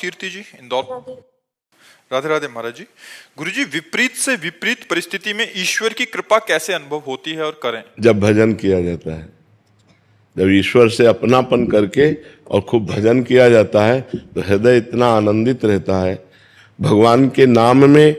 राजकीर्ति जी, इंदौर। राधे राधे महाराज जी। गुरु जी, विपरीत से विपरीत परिस्थिति में ईश्वर की कृपा कैसे अनुभव होती है और करें? जब भजन किया जाता है, जब ईश्वर से अपनापन करके और खूब भजन किया जाता है तो हृदय इतना आनंदित रहता है। भगवान के नाम में,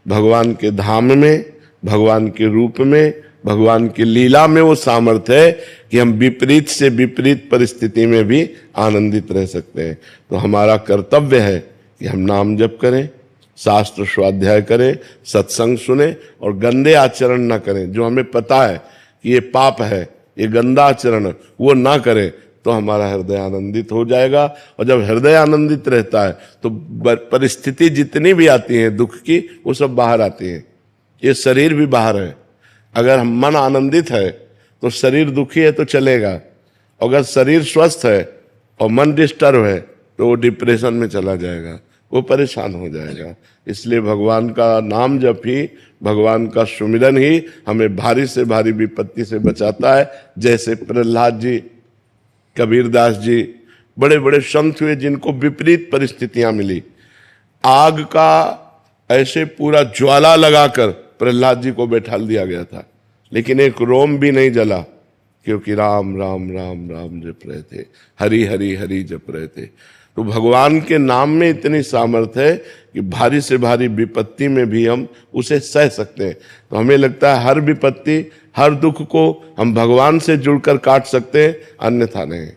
भगवान के धाम में, भगवान के रूप में, भगवान की लीला में वो सामर्थ्य है कि हम विपरीत से विपरीत परिस्थिति में भी आनंदित रह सकते हैं। तो हमारा कर्तव्य है कि हम नाम जप करें, शास्त्र स्वाध्याय करें, सत्संग सुने और गंदे आचरण ना करें। जो हमें पता है कि ये पाप है, ये गंदा आचरण, वो ना करें तो हमारा हृदय आनंदित हो जाएगा। और जब हृदय आनंदित रहता है तो परिस्थिति जितनी भी आती है दुख की, वो सब बाहर आती है। ये शरीर भी बाहर है। अगर हम मन आनंदित है तो शरीर दुखी है तो चलेगा, अगर शरीर स्वस्थ है और मन डिस्टर्ब है तो वो डिप्रेशन में चला जाएगा, वो परेशान हो जाएगा। इसलिए भगवान का नाम जप ही, भगवान का सुमिरन ही हमें भारी से भारी विपत्ति से बचाता है। जैसे प्रहलाद जी, कबीरदास जी, बड़े बड़े संत हुए जिनको विपरीत परिस्थितियां मिली। आग का ऐसे पूरा ज्वाला लगाकर प्रहलाद जी को बैठा दिया गया था, लेकिन एक रोम भी नहीं जला, क्योंकि राम राम राम राम जप रहे थे, हरि हरि हरि जप रहे थे। तो भगवान के नाम में इतनी सामर्थ्य है कि भारी से भारी विपत्ति में भी हम उसे सह सकते हैं। तो हमें लगता है हर विपत्ति, हर दुख को हम भगवान से जुड़कर काट सकते हैं, अन्यथा नहीं,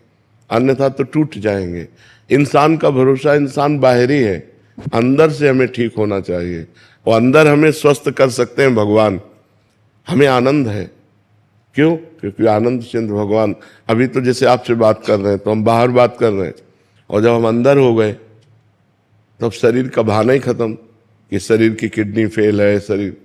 अन्यथा तो टूट जाएंगे। इंसान का भरोसा इंसान बाहरी है, अंदर से हमें ठीक होना चाहिए और अंदर हमें स्वस्थ कर सकते हैं भगवान। हमें आनंद है, क्यों? क्योंकि आनंद चंद्र भगवान। अभी तो जैसे आपसे बात कर रहे हैं तो हम बाहर बात कर रहे हैं, और जब हम अंदर हो गए तब शरीर का बहाना ही खत्म कि शरीर की किडनी फेल है, शरीर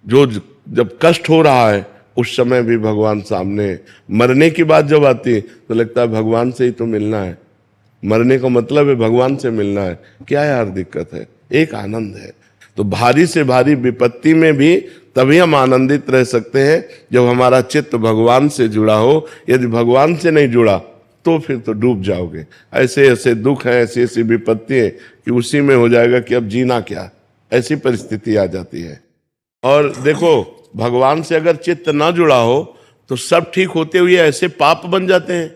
जो जब कष्ट हो रहा है उस समय भी भगवान सामने। मरने की बात जब आती है तो लगता है भगवान से ही तो मिलना है, मरने का मतलब है भगवान से मिलना है। क्या यार दिक्कत है? एक आनंद है। तो भारी से भारी विपत्ति में भी तभी हम आनंदित रह सकते हैं जब हमारा चित्त भगवान से जुड़ा हो। यदि भगवान से नहीं जुड़ा तो फिर तो डूब जाओगे। ऐसे ऐसे दुख हैं, ऐसी ऐसी विपत्ति है कि उसी में हो जाएगा कि अब जीना क्या, ऐसी परिस्थिति आ जाती है। और देखो, भगवान से अगर चित्त ना जुड़ा हो तो सब ठीक होते हुए ऐसे पाप बन जाते हैं।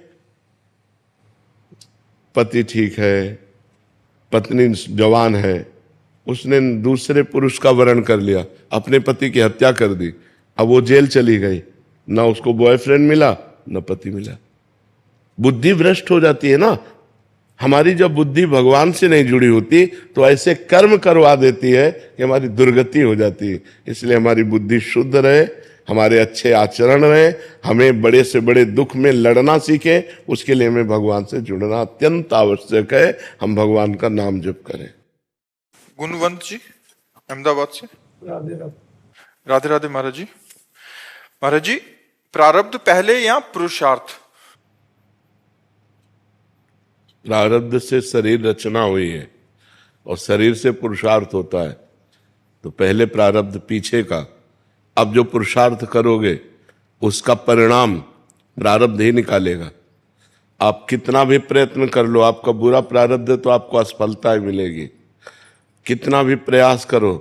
पति ठीक है, पत्नी जवान है, उसने दूसरे पुरुष का वरण कर लिया, अपने पति की हत्या कर दी, अब वो जेल चली गई, ना उसको बॉयफ्रेंड मिला ना पति मिला। बुद्धि भ्रष्ट हो जाती है ना। हमारी जब बुद्धि भगवान से नहीं जुड़ी होती तो ऐसे कर्म करवा देती है कि हमारी दुर्गति हो जाती है। इसलिए हमारी बुद्धि शुद्ध रहे, हमारे अच्छे आचरण रहे, हमें बड़े से बड़े दुख में लड़ना सीखे, उसके लिए हमें भगवान से जुड़ना अत्यंत आवश्यक है। हम भगवान का नाम जप करें। गुणवंत जी, अहमदाबाद से। राधे राधे महाराज जी। महाराज जी, प्रारब्ध पहले या पुरुषार्थ? प्रारब्ध से शरीर रचना हुई है और शरीर से पुरुषार्थ होता है, तो पहले प्रारब्ध पीछे का। अब जो पुरुषार्थ करोगे उसका परिणाम प्रारब्ध ही निकालेगा। आप कितना भी प्रयत्न कर लो, आपका बुरा प्रारब्ध है तो आपको असफलता ही मिलेगी। कितना भी प्रयास करो,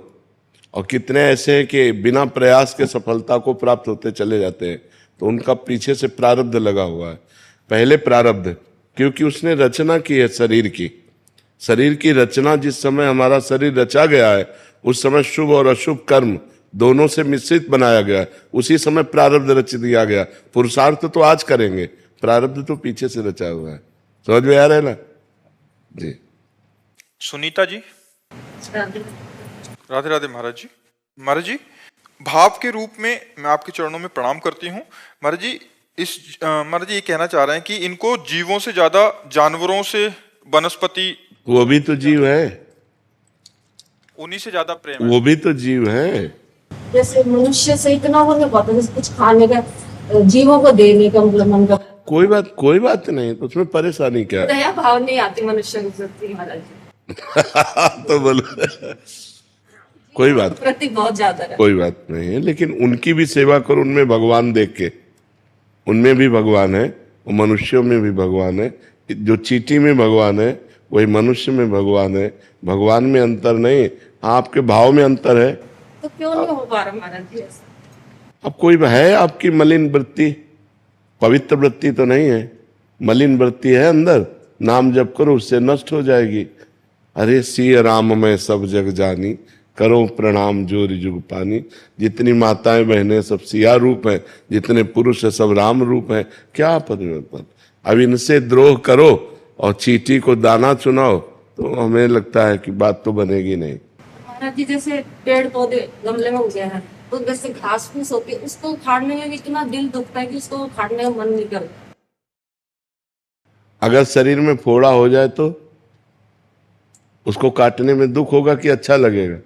और कितने ऐसे हैं कि बिना प्रयास के सफलता को प्राप्त होते चले जाते हैं, तो उनका पीछे से प्रारब्ध लगा हुआ है। पहले प्रारब्ध, क्योंकि उसने रचना की है शरीर की। शरीर की रचना जिस समय हमारा शरीर रचा गया है उस समय शुभ और अशुभ कर्म दोनों से मिश्रित बनाया गया है, उसी समय प्रारब्ध रच दिया गया। पुरुषार्थ तो आज करेंगे, प्रारब्ध तो पीछे से रचा हुआ है। समझ में आ रहा है ना जी? सुनीता जी। राधे राधे महाराज जी। महाराज जी, भाव के रूप में मैं आपके चरणों में प्रणाम करती हूँ। महाराज जी, महाराज जी ये कहना चाह रहे हैं कि इनको जीवों से ज्यादा जानवरों से, वनस्पति, वो भी तो जीव है, उन्हीं से ज्यादा प्रेम है। वो भी तो जीव है। जैसे मनुष्य से इतना हो नहीं पाता, जैसे कुछ खाने का, जीवों को देने का, मतलब मन का। कोई बात नहीं, तो उसमें परेशानी क्या है? दया भाव नहीं आती मनुष्य को प्रति महाराज जी। तो बोलो कोई बात प्रति बहुत ज्यादा है। कोई बात नहीं है, लेकिन उनकी भी सेवा करो, उनमें भगवान देख के। उनमें भी भगवान है और मनुष्यों में भी भगवान है, जो चींटी में भगवान है वही मनुष्य में भगवान है। भगवान में अंतर नहीं, आपके भाव में अंतर है। तो क्यों नहीं हो पा रहा महाराज जी ऐसा? अब कोई है आपकी मलिन वृत्ति, पवित्र वृत्ति तो नहीं है, मलिन वृत्ति है अंदर। नाम जप करो उससे नष्ट हो जाएगी। अरे सिय राम मैं सब जग जानी, करो प्रणाम जोर जुग पानी। जितनी माताएं बहनें सब सिया रूप हैं, जितने पुरुष है सब राम रूप हैं। क्या परिवर्तन? अब इनसे द्रोह करो और चींटी को दाना चुनाओ तो हमें लगता है कि बात तो बनेगी नहीं। महाराज जी जैसे पेड़ पौधे गमले में उगे हैं, तो जैसे घास फूस होती है उसको उखाड़ने में भी इतना दिल दुखता है कि उसको उखाड़ने का मन नहीं करता। अगर शरीर में फोड़ा हो जाए तो उसको काटने में दुख होगा कि अच्छा लगेगा?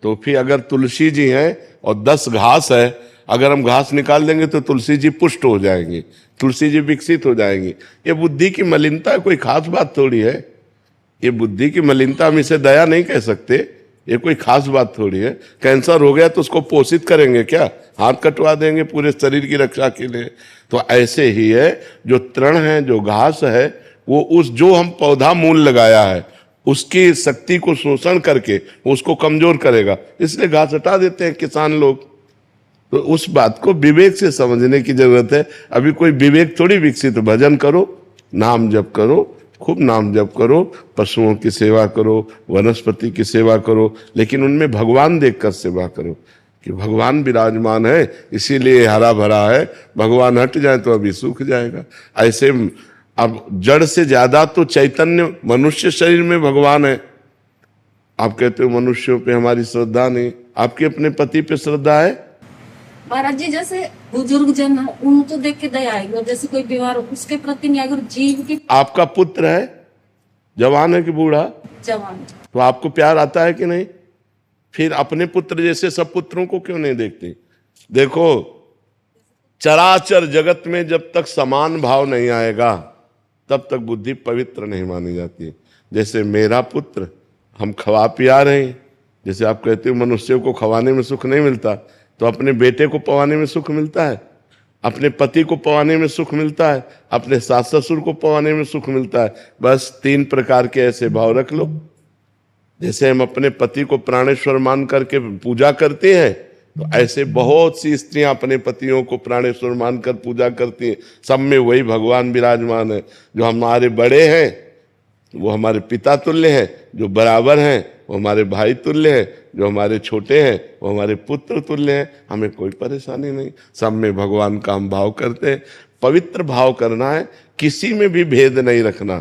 तो फिर अगर तुलसी जी हैं और 10 घास है, अगर हम घास निकाल देंगे तो तुलसी जी पुष्ट हो जाएंगी, तुलसी जी विकसित हो जाएंगी। ये बुद्धि की मलिनता है, कोई खास बात थोड़ी है। ये बुद्धि की मलिनता, हम इसे दया नहीं कह सकते, ये कोई खास बात थोड़ी है। कैंसर हो गया तो उसको पोषित करेंगे क्या? हाथ कटवा देंगे पूरे शरीर की रक्षा के लिए? तो ऐसे ही है, जो तृण है, जो घास है, वो उस जो हम पौधा मूल लगाया है उसकी शक्ति को शोषण करके उसको कमजोर करेगा, इसलिए घास हटा देते हैं किसान लोग। तो उस बात को विवेक से समझने की जरूरत है। अभी कोई विवेक थोड़ी विकसित। भजन करो, नाम जप करो, खूब नाम जप करो, पशुओं की सेवा करो, वनस्पति की सेवा करो, लेकिन उनमें भगवान देखकर सेवा करो कि भगवान विराजमान है इसीलिए हरा भरा है। भगवान हट जाए तो अभी सूख जाएगा। ऐसे अब जड़ से ज्यादा तो चैतन्य मनुष्य शरीर में भगवान है। आप कहते हो मनुष्यों पे हमारी श्रद्धा नहीं, आपके अपने पति पे श्रद्धा है? महाराज जी जैसे बुजुर्ग जन है उनको देख के दया आएगी, जैसे कोई बीमार हो उसके प्रति नहीं, अगर जीव की आपका पुत्र है, जवान है कि बूढ़ा, जवान, तो आपको प्यार आता है कि नहीं? फिर अपने पुत्र जैसे सब पुत्रों को क्यों नहीं देखते? देखो, चराचर जगत में जब तक समान भाव नहीं आएगा तब तक बुद्धि पवित्र नहीं मानी जाती। जैसे मेरा पुत्र, हम खवा पिया रहे हैं, जैसे आप कहते हो मनुष्यों को खवाने में सुख नहीं मिलता, तो अपने बेटे को पवाने में सुख मिलता है, अपने पति को पवाने में सुख मिलता है, अपने सास ससुर को पवाने में सुख मिलता है। बस 3 प्रकार के ऐसे भाव रख लो। जैसे हम अपने पति को प्राणेश्वर मान करके पूजा करते हैं, तो ऐसे बहुत सी स्त्रियां अपने पतियों को प्राणेश्वर मानकर पूजा करती हैं। सब में वही भगवान विराजमान है। जो हमारे बड़े हैं वो हमारे पिता तुल्य हैं, जो बराबर हैं वो हमारे भाई तुल्य हैं, जो हमारे छोटे हैं वो हमारे पुत्र तुल्य हैं। हमें कोई परेशानी नहीं, सब में भगवान का हम भाव करते हैं। पवित्र भाव करना है, किसी में भी भेद नहीं रखना,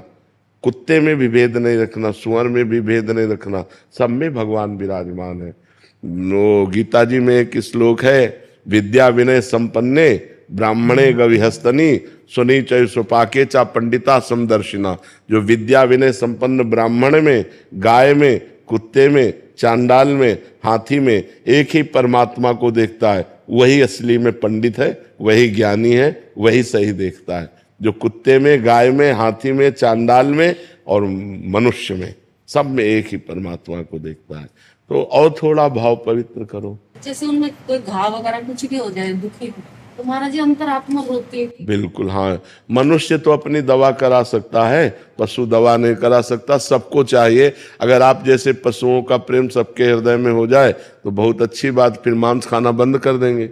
कुत्ते में भी भेद नहीं रखना, सुअर में भी भेद नहीं रखना, सब में भगवान विराजमान है। नो गीता जी में एक श्लोक है, विद्या विनय संपन्ने ब्राह्मणे गविहस्तनी सुनी चय सुपाके चा पंडिता समदर्शिना। जो विद्या विनय संपन्न ब्राह्मण में, गाय में, कुत्ते में, चांडाल में, हाथी में एक ही परमात्मा को देखता है, वही असली में पंडित है, वही ज्ञानी है, वही सही देखता है। जो कुत्ते में, गाय में, हाथी में, चांडाल में और मनुष्य में, सब में एक ही परमात्मा को देखता है। तो और थोड़ा भाव पवित्र करो। जैसे उनमें कोई घाव वगैरह कुछ भी हो जाए, दुखी हो, तो महाराज जी अंतरात्मा रोती है। बिल्कुल हाँ, मनुष्य तो अपनी दवा करा सकता है, पशु दवा नहीं करा सकता। सबको चाहिए, अगर आप जैसे पशुओं का प्रेम सबके हृदय में हो जाए तो बहुत अच्छी बात, फिर मांस खाना बंद कर देंगे,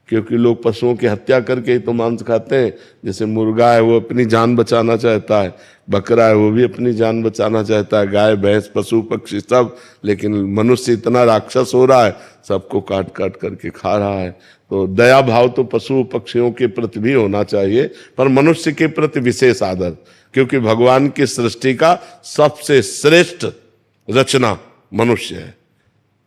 क्योंकि लोग पशुओं की हत्या करके ही तो मांस खाते हैं। जैसे मुर्गा है वो अपनी जान बचाना चाहता है, बकरा है वो भी अपनी जान बचाना चाहता है, गाय भैंस पशु पक्षी सब, लेकिन मनुष्य इतना राक्षस हो रहा है, सबको काट काट करके खा रहा है। तो दया भाव तो पशु पक्षियों के प्रति भी होना चाहिए, पर मनुष्य के प्रति विशेष आदर, क्योंकि भगवान की सृष्टि का सबसे श्रेष्ठ रचना मनुष्य है।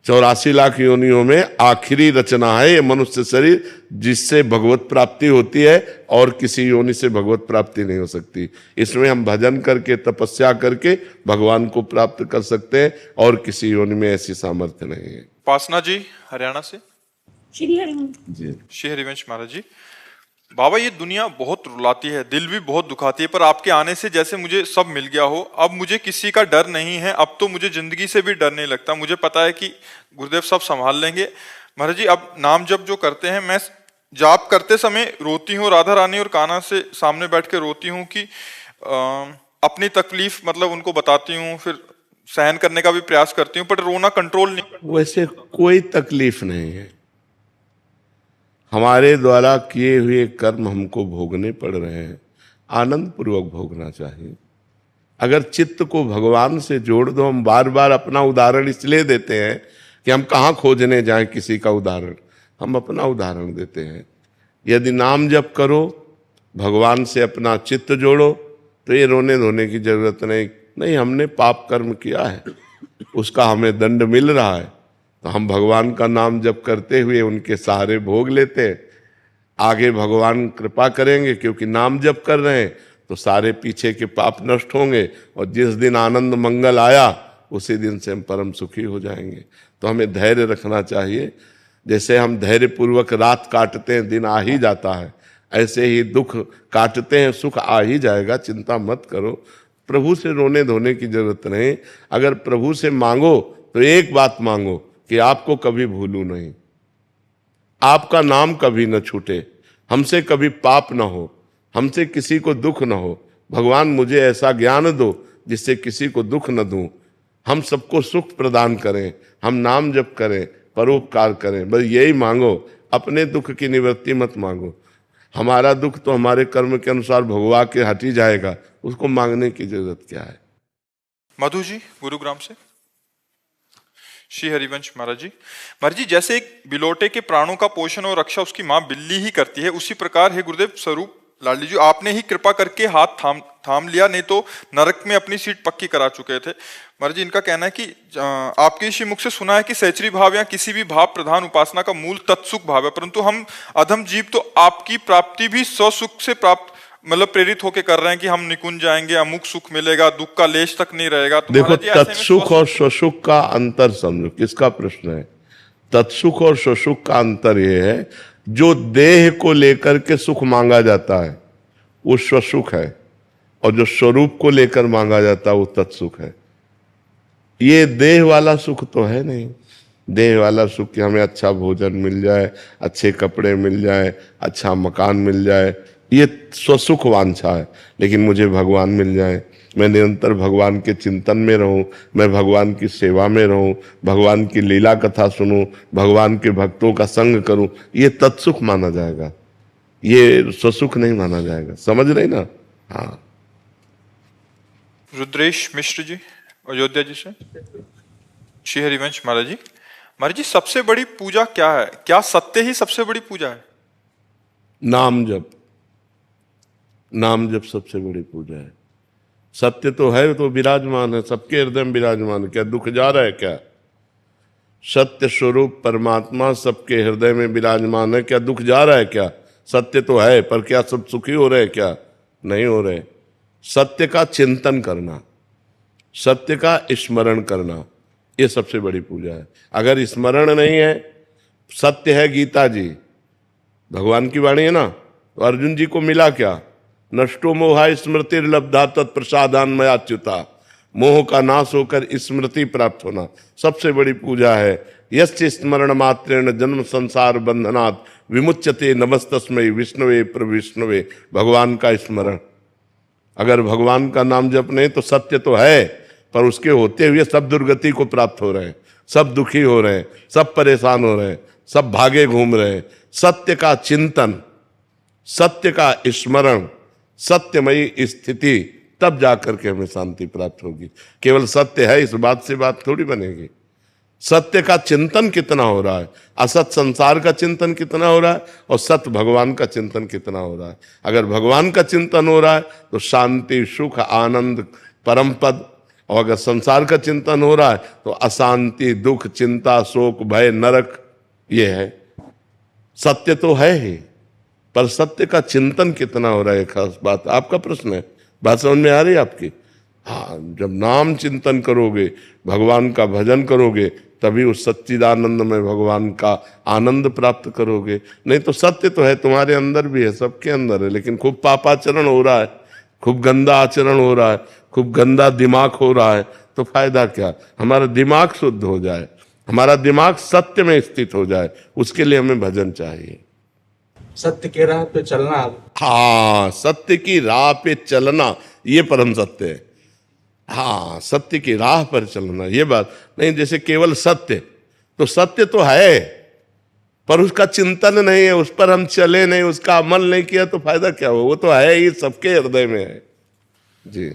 84 लाख योनियों में आखिरी रचना है ये मनुष्य शरीर, जिससे भगवत प्राप्ति होती है, और किसी योनि से भगवत प्राप्ति नहीं हो सकती। इसमें हम भजन करके, तपस्या करके भगवान को प्राप्त कर सकते हैं, और किसी योनि में ऐसी सामर्थ्य नहीं है। उपासना जी हरियाणा से। श्री हरिवंश जी, श्री हरिवंश महाराज जी, बाबा ये दुनिया बहुत रुलाती है, दिल भी बहुत दुखाती है, पर आपके आने से जैसे मुझे सब मिल गया हो। अब मुझे किसी का डर नहीं है, अब तो मुझे जिंदगी से भी डर नहीं लगता। मुझे पता है कि गुरुदेव सब संभाल लेंगे। महाराज जी अब नाम जप जो करते हैं, मैं जाप करते समय रोती हूँ राधा रानी और कान्हा से सामने बैठ के रोती हूँ कि अपनी तकलीफ मतलब उनको बताती हूँ, फिर सहन करने का भी प्रयास करती हूँ, पर रोना कंट्रोल नहीं। वैसे कोई तकलीफ नहीं है। हमारे द्वारा किए हुए कर्म हमको भोगने पड़ रहे हैं, आनंद पूर्वक भोगना चाहिए। अगर चित्त को भगवान से जोड़ दो, हम बार बार अपना उदाहरण इसलिए देते हैं कि हम कहाँ खोजने जाएं किसी का उदाहरण, हम अपना उदाहरण देते हैं। यदि नाम जप करो, भगवान से अपना चित्त जोड़ो, तो ये रोने धोने की जरूरत नहीं। हमने पाप कर्म किया है, उसका हमें दंड मिल रहा है, तो हम भगवान का नाम जप करते हुए उनके सहारे भोग लेते हैं। आगे भगवान कृपा करेंगे, क्योंकि नाम जप कर रहे हैं तो सारे पीछे के पाप नष्ट होंगे, और जिस दिन आनंद मंगल आया उसी दिन से हम परम सुखी हो जाएंगे। तो हमें धैर्य रखना चाहिए। जैसे हम धैर्य पूर्वक रात काटते हैं, दिन आ ही जाता है, ऐसे ही दुख काटते हैं, सुख आ ही जाएगा, चिंता मत करो। प्रभु से रोने धोने की जरूरत नहीं। अगर प्रभु से मांगो तो एक बात मांगो कि आपको कभी भूलूं नहीं, आपका नाम कभी न छूटे, हमसे कभी पाप न हो, हमसे किसी को दुख न हो। भगवान मुझे ऐसा ज्ञान दो जिससे किसी को दुख न दूं, हम सबको सुख प्रदान करें, हम नाम जप करें, परोपकार करें, बस यही मांगो। अपने दुख की निवृत्ति मत मांगो। हमारा दुख तो हमारे कर्म के अनुसार भगवा के हट ही जाएगा, उसको मांगने की जरूरत क्या है। मधु जी गुरुग्राम से। श्री हरिवंश महाराज जी, जैसे एक बिलोटे के प्राणों का पोषण और रक्षा उसकी माँ बिल्ली ही करती है, उसी प्रकार है गुरुदेव स्वरूप लाडली जी, आपने ही कृपा करके हाथ थाम लिया, नहीं तो नरक में अपनी सीट पक्की करा चुके थे। महाराज जी, इनका कहना है कि आपके इसी मुख से सुना है कि सहचरी भाव या किसी भी भाव प्रधान उपासना का मूल तत्सुख भाव है, परंतु हम अधम जीव तो आपकी प्राप्ति भी स्वसुख से प्राप्त मतलब प्रेरित होके कर रहे हैं कि हम निकुंज जाएंगे, अमुक सुख मिलेगा, दुख का लेश तक नहीं रहेगा। तो देखो, तत्सुख और स्वसुख का अंतर समझो। किसका प्रश्न है? तत्सुख और स्वसुख का अंतर यह है, जो देह को लेकर के सुख मांगा जाता है वो स्वसुख है, और जो स्वरूप को लेकर मांगा जाता है वो तत्सुख है। ये देह वाला सुख तो है नहीं। देह वाला सुख कि हमें अच्छा भोजन मिल जाए, अच्छे कपड़े मिल जाए, अच्छा मकान मिल जाए, ये स्वसुख वांछा है। लेकिन मुझे भगवान मिल जाए, मैं निरंतर भगवान के चिंतन में रहूं, मैं भगवान की सेवा में रहूं, भगवान की लीला कथा सुनूं, भगवान के भक्तों का संग करूं, ये तत्सुख माना जाएगा, ये स्वसुख नहीं माना जाएगा। समझ रहे ना? हाँ। रुद्रेश मिश्र जी अयोध्या जी से। श्री हरिवंश महाराज जी, सबसे बड़ी पूजा क्या है? क्या सत्य ही सबसे बड़ी पूजा है? नाम जप। नाम जप सबसे बड़ी पूजा है। सत्य तो है, तो विराजमान है, सबके हृदय में विराजमान है। क्या दुख जा रहा है क्या? सत्य स्वरूप परमात्मा सबके हृदय में विराजमान है, क्या दुख जा रहा है क्या? सत्य तो है, पर क्या सब सुखी हो रहे हैं क्या? नहीं हो रहे। सत्य का चिंतन करना, सत्य का स्मरण करना, ये सबसे बड़ी पूजा है। अगर स्मरण नहीं है, सत्य है गीता जी, भगवान की वाणी है ना, तो अर्जुन जी को मिला क्या? नष्टो मोहा स्मृतिर्लब्धा तत्प्रसादान मयाच्युता, मोह का नाश होकर स्मृति प्राप्त होना सबसे बड़ी पूजा है। यस्य स्मरण मात्रेण जन्म संसार बंधनात् विमुच्यते नमस्तस्मै विष्णुवे प्रविष्णुवे। भगवान का स्मरण। अगर भगवान का नाम जप नहीं तो सत्य तो है, पर उसके होते हुए सब दुर्गति को प्राप्त हो रहे हैं, सब दुखी हो रहे हैं, सब परेशान हो रहे हैं, सब भागे घूम रहे हैं। सत्य का चिंतन, सत्य का स्मरण, सत्यमयी स्थिति, तब जाकर के हमें शांति प्राप्त होगी। केवल सत्य है इस बात से बात थोड़ी बनेगी। सत्य का चिंतन कितना हो रहा है, असत संसार का चिंतन कितना हो रहा है, और सत्य भगवान का चिंतन कितना हो रहा है। अगर भगवान का चिंतन हो रहा है तो शांति, सुख, आनंद, परम पद, और अगर संसार का चिंतन हो रहा है तो अशांति, दुख, चिंता, शोक, भय, नरक, ये है। सत्य तो है ही, पर सत्य का चिंतन कितना हो रहा है, खास बात। आपका प्रश्न है, बात समझ में आ रही है आपकी? हाँ, जब नाम चिंतन करोगे, भगवान का भजन करोगे, तभी उस सच्चिदानंद में भगवान का आनंद प्राप्त करोगे। नहीं तो सत्य तो है, तुम्हारे अंदर भी है, सबके अंदर है, लेकिन खूब पापाचरण हो रहा है, खूब गंदा आचरण हो रहा है, खूब गंदा दिमाग हो रहा है, तो फायदा क्या? हमारा दिमाग शुद्ध हो जाए, हमारा दिमाग सत्य में स्थित हो जाए, उसके लिए हमें भजन चाहिए। सत्य के राह पे चलना। हाँ, सत्य की राह पे चलना, ये परम सत्य है। हाँ, सत्य की राह पर चलना, ये बात नहीं। जैसे केवल सत्य, तो सत्य तो है पर उसका चिंतन नहीं है, उस पर हम चले नहीं, उसका अमल नहीं किया तो फायदा क्या हो? वो तो है ही, सबके हृदय में है जी।